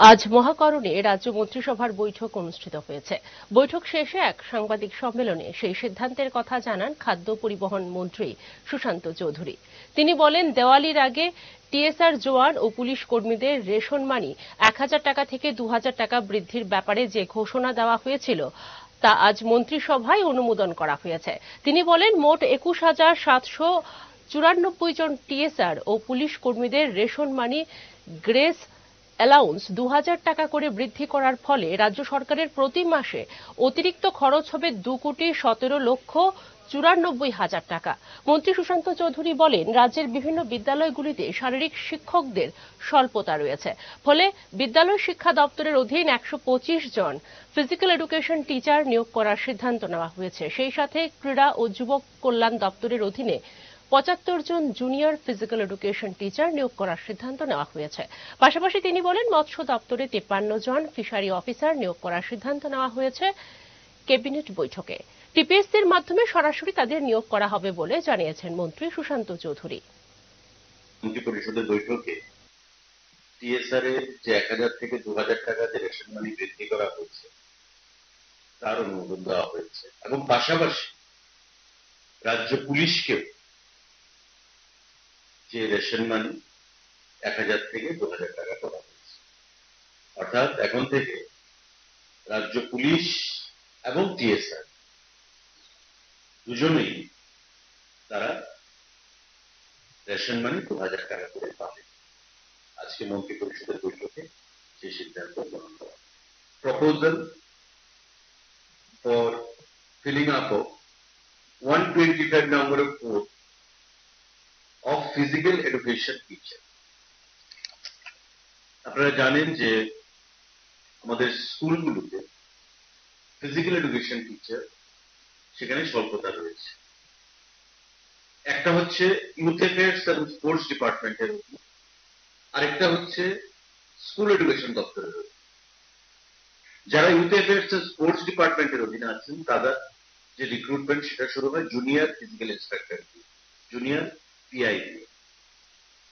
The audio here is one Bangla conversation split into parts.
আজ মহাকরণে রাজ্য মন্ত্রিসভার বৈঠক অনুষ্ঠিত হয়েছে। বৈঠক শেষে এক সাংবাদিক সম্মেলনে সেই সিদ্ধান্তের কথা জানান খাদ্য পরিবহন মন্ত্রী সুশান্ত চৌধুরী। তিনি বলেন, দেওয়ালির আগে টিএসআর জওয়ান ও পুলিশ কর্মীদের রেশন মানি 1000 টাকা থেকে 2000 টাকা বৃদ্ধির ব্যাপারে যে ঘোষণা দেওয়া হয়েছিল তা আজ মন্ত্রিসভায় অনুমোদন করা হয়েছে। তিনি বলেন, মোট 21,794 জন টিএসআর ও পুলিশ কর্মীদের রেশন মানি গ্রেস অ্যালাউন্স 2000 টাকা করে বৃদ্ধি করার ফলে রাজ্য সরকারের প্রতি মাসে অতিরিক্ত খরচ হবে 2,17,94,000 টাকা। মন্ত্রী সুশান্ত চৌধুরী বলেন, রাজ্যের বিভিন্ন বিদ্যালয়গুলিতে শারীরিক শিক্ষকদের স্বল্পতা রয়েছে, ফলে বিদ্যালয় শিক্ষা দপ্তরের অধীন 125 জন ফিজিক্যাল এডুকেশন টিচার নিয়োগ করার সিদ্ধান্ত নেওয়া হয়েছে। সেই সাথে ক্রীড়া ও যুবক কল্যাণ দপ্তরের অধীনে 75 জন জুনিয়র ফিজিক্যাল এডুকেশন টিচার নিয়োগ করার সিদ্ধান্ত নেওয়া হয়েছে। পাশাপাশি তিনি বলেন, মৎস্য দপ্তরে 53 জন ফিশারি অফিসার নিয়োগ করার সিদ্ধান্ত নেওয়া হয়েছে ক্যাবিনেট বৈঠকে। টিপিএসসির মাধ্যমে সরাসরি তাদের নিয়োগ করা হবে বলে জানিয়েছেন মন্ত্রী সুশান্ত চৌধুরী। মন্ত্রী পরিষদের বৈঠকে টিএসআর এর যে 1000 থেকে 2000 টাকা যে রেশন মানি বৃদ্ধি করা হয়েছে তার অনুমোদন দেওয়া হয়েছে এবং পাশাপাশি রাজ্য পুলিশকেও যে রেশন মানি 1000 থেকে 2000 টাকা করা হয়েছে। অর্থাৎ এখন থেকে রাজ্য পুলিশ এবং টিএসআর দুজনেই তারা রেশন মানি 2000 টাকা করে পাবে। আজকে মন্ত্রী পরিষদের বৈঠকে সেই সিদ্ধান্ত গ্রহণ করা। Proposal for filling up of 125 number of posts of physical education teacher। আপনারা জানেন যে আমাদের স্কুলগুলোতে ফিজিক্যাল এডুকেশন টিচার সেখানে স্বল্পতা রয়েছে। একটা হচ্ছে ইউথ অ্যাফেয়ার্স এবং স্পোর্টস ডিপার্টমেন্টের অধীনে, আরেকটা হচ্ছে স্কুল এডুকেশন দপ্তরের অধীনে। যারা ইউথ অ্যাফেয়ার্স এবং স্পোর্টস ডিপার্টমেন্টের অধীনে আছেন তাদের যে রিক্রুটমেন্ট সেটা শুরু হয় junior physical inspector, junior PI দিয়ে।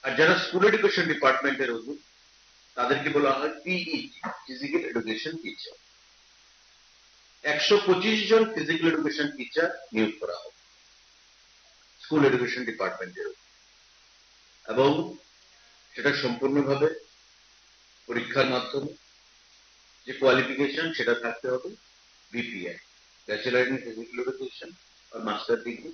আর যারা স্কুল এডুকেশন ডিপার্টমেন্টের অধীন তাদেরকে বলা হয় পিই, ফিজিক্যাল এডুকেশন টিচার। 125 জন ফিজিক্যাল এডুকেশন টিচার নিয়োগ করা হবে স্কুল এডুকেশন ডিপার্টমেন্টের এবং সেটা সম্পূর্ণভাবে পরীক্ষার মাধ্যমে যে কোয়ালিফিকেশন সেটা থাকতে হবে BPI, bachelor in physical education আর মাস্টার ডিগ্রি।